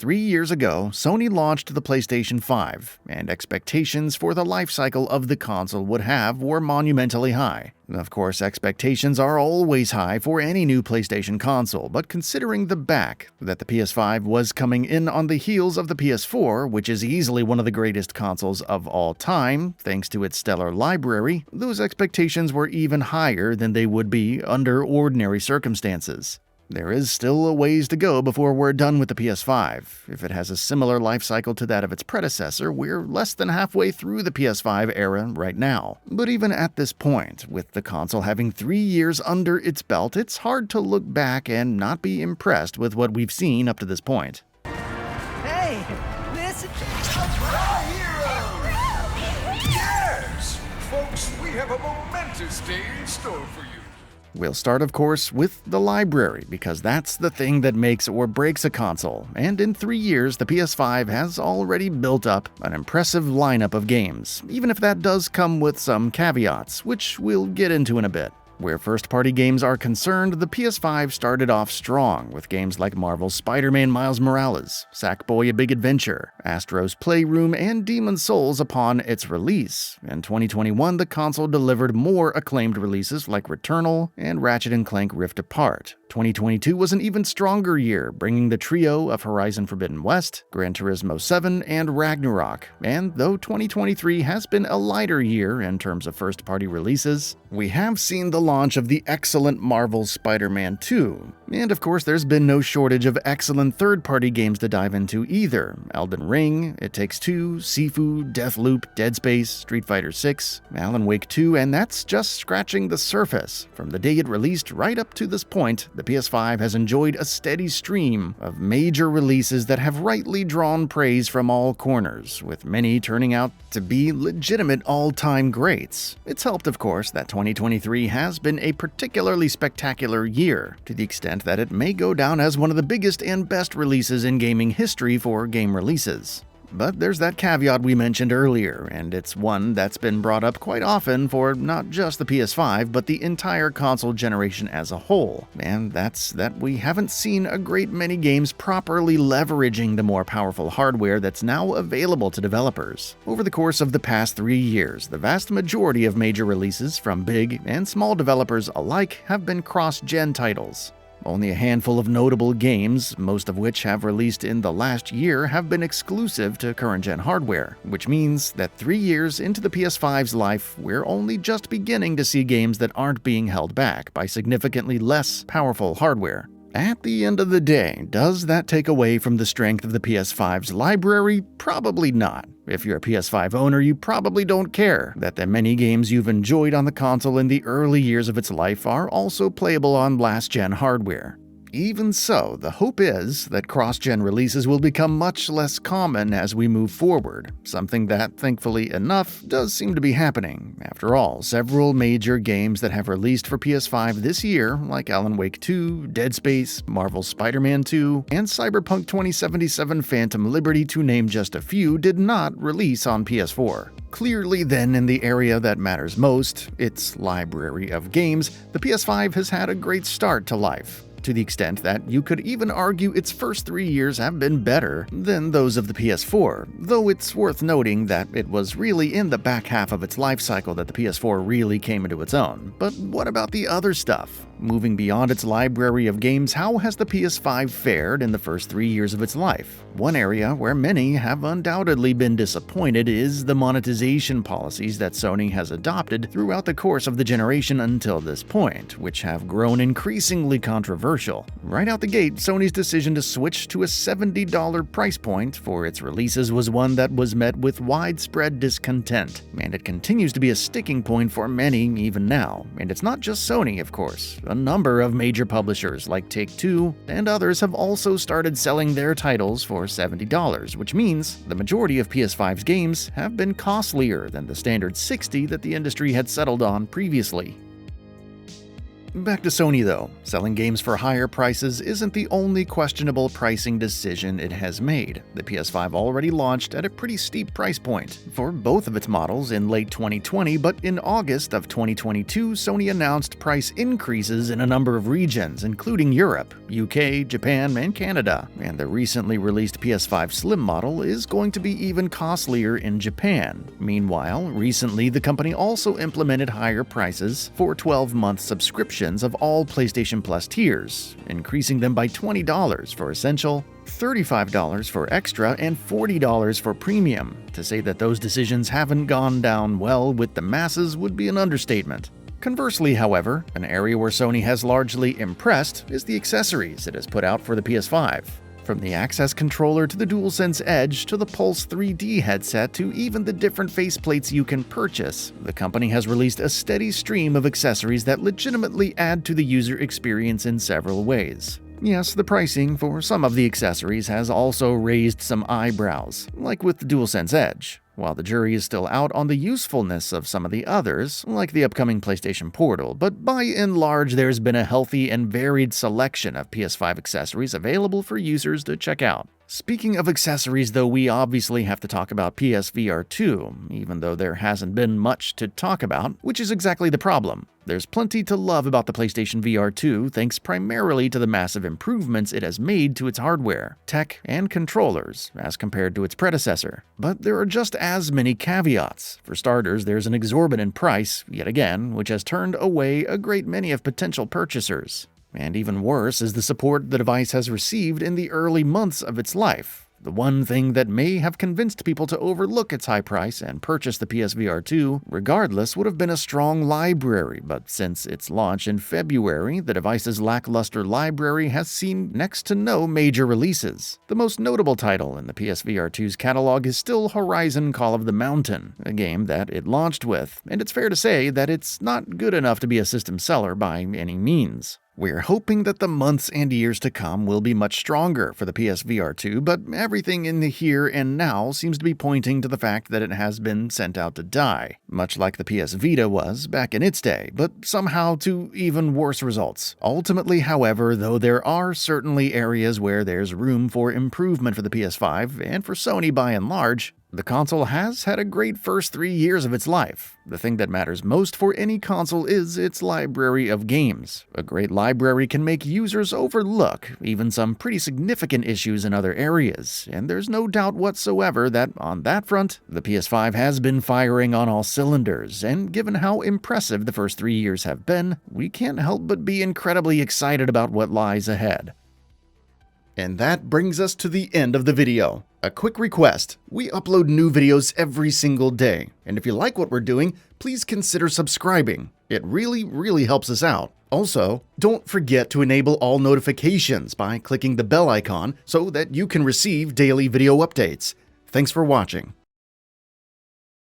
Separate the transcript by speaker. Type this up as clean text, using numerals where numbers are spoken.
Speaker 1: 3 years ago, Sony launched the PlayStation 5, and expectations for the life cycle of the console were monumentally high. Of course, expectations are always high for any new PlayStation console, but considering that the PS5 was coming in on the heels of the PS4, which is easily one of the greatest consoles of all time, thanks to its stellar library, those expectations were even higher than they would be under ordinary circumstances. There is still a ways to go before we're done with the PS5. If it has a similar life cycle to that of its predecessor, we're less than halfway through the PS5 era right now. But even at this point, with the console having 3 years under its belt, it's hard to look back and not be impressed with what we've seen up to this point.
Speaker 2: Hey, this is...
Speaker 3: Yes! Folks, we have a momentous day in store for you.
Speaker 1: We'll start, of course, with the library, because that's the thing that makes or breaks a console, and in 3 years, the PS5 has already built up an impressive lineup of games, even if that does come with some caveats, which we'll get into in a bit. Where first-party games are concerned, the PS5 started off strong with games like Marvel's Spider-Man Miles Morales, Sackboy: A Big Adventure, Astro's Playroom, and Demon's Souls upon its release. In 2021, the console delivered more acclaimed releases like Returnal and Ratchet & Clank Rift Apart. 2022 was an even stronger year, bringing the trio of Horizon Forbidden West, Gran Turismo 7, and Ragnarok. And though 2023 has been a lighter year in terms of first-party releases, we have seen the launch of the excellent Marvel's Spider-Man 2. And of course, there's been no shortage of excellent third-party games to dive into either. Elden Ring, It Takes Two, Sifu, Deathloop, Dead Space, Street Fighter 6, Alan Wake 2, and that's just scratching the surface. From the day it released right up to this point, the PS5 has enjoyed a steady stream of major releases that have rightly drawn praise from all corners, with many turning out to be legitimate all-time greats. It's helped, of course, that 2023 has been a particularly spectacular year, to the extent that it may go down as one of the biggest and best releases in gaming history for game releases. But there's that caveat we mentioned earlier, and it's one that's been brought up quite often for not just the PS5, but the entire console generation as a whole, and that's that we haven't seen a great many games properly leveraging the more powerful hardware that's now available to developers. Over the course of the past 3 years, the vast majority of major releases from big and small developers alike have been cross-gen titles. Only a handful of notable games, most of which have released in the last year, have been exclusive to current-gen hardware, which means that 3 years into the PS5's life, we're only just beginning to see games that aren't being held back by significantly less powerful hardware. At the end of the day, does that take away from the strength of the PS5's library? Probably not. If you're a PS5 owner, you probably don't care that the many games you've enjoyed on the console in the early years of its life are also playable on last-gen hardware. Even so, the hope is that cross-gen releases will become much less common as we move forward, something that, thankfully enough, does seem to be happening. After all, several major games that have released for PS5 this year, like Alan Wake 2, Dead Space, Marvel's Spider-Man 2, and Cyberpunk 2077 Phantom Liberty, to name just a few, did not release on PS4. Clearly then, in the area that matters most, its library of games, the PS5 has had a great start to life, to the extent that you could even argue its first 3 years have been better than those of the PS4, though it's worth noting that it was really in the back half of its life cycle that the PS4 really came into its own. But what about the other stuff? Moving beyond its library of games, how has the PS5 fared in the first 3 years of its life? One area where many have undoubtedly been disappointed is the monetization policies that Sony has adopted throughout the course of the generation until this point, which have grown increasingly controversial. Right out the gate, Sony's decision to switch to a $70 price point for its releases was one that was met with widespread discontent, and it continues to be a sticking point for many even now. And it's not just Sony, of course. A number of major publishers like Take-Two and others have also started selling their titles for $70, which means the majority of PS5's games have been costlier than the standard $60 that the industry had settled on previously. Back to Sony though. Selling games for higher prices isn't the only questionable pricing decision it has made. The PS5 already launched at a pretty steep price point for both of its models in late 2020, but in August of 2022, Sony announced price increases in a number of regions, including Europe, UK, Japan, and Canada. And the recently released PS5 Slim model is going to be even costlier in Japan. Meanwhile, recently the company also implemented higher prices for 12-month subscriptions of all PlayStation Plus tiers, increasing them by $20 for Essential, $35 for Extra, and $40 for Premium. To say that those decisions haven't gone down well with the masses would be an understatement. Conversely, however, an area where Sony has largely impressed is the accessories it has put out for the PS5. From the Access controller to the DualSense Edge to the Pulse 3D headset to even the different faceplates you can purchase, the company has released a steady stream of accessories that legitimately add to the user experience in several ways. Yes, the pricing for some of the accessories has also raised some eyebrows, like with the DualSense Edge. While the jury is still out on the usefulness of some of the others, like the upcoming PlayStation Portal, but by and large there's been a healthy and varied selection of PS5 accessories available for users to check out. Speaking of accessories though, we obviously have to talk about PS VR2, even though there hasn't been much to talk about, which is exactly the problem. There's plenty to love about the PlayStation VR2 thanks primarily to the massive improvements it has made to its hardware, tech, and controllers as compared to its predecessor. But there are just as many caveats. For starters, there's an exorbitant price, yet again, which has turned away a great many of potential purchasers. And even worse is the support the device has received in the early months of its life. The one thing that may have convinced people to overlook its high price and purchase the PSVR 2 regardless would have been a strong library, but since its launch in February, the device's lackluster library has seen next to no major releases. The most notable title in the PSVR 2's catalog is still Horizon Call of the Mountain, a game that it launched with, and it's fair to say that it's not good enough to be a system seller by any means. We're hoping that the months and years to come will be much stronger for the PSVR 2, but everything in the here and now seems to be pointing to the fact that it has been sent out to die, much like the PS Vita was back in its day, but somehow to even worse results. Ultimately, however, though there are certainly areas where there's room for improvement for the PS5, and for Sony by and large, the console has had a great first 3 years of its life. The thing that matters most for any console is its library of games. A great library can make users overlook even some pretty significant issues in other areas, and there's no doubt whatsoever that on that front, the PS5 has been firing on all cylinders, and given how impressive the first 3 years have been, we can't help but be incredibly excited about what lies ahead. And that brings us to the end of the video. A quick request, we upload new videos every single day, and if you like what we're doing, please consider subscribing. It really helps us out. Also, don't forget to enable all notifications by clicking the bell icon so that you can receive daily video updates. Thanks for watching.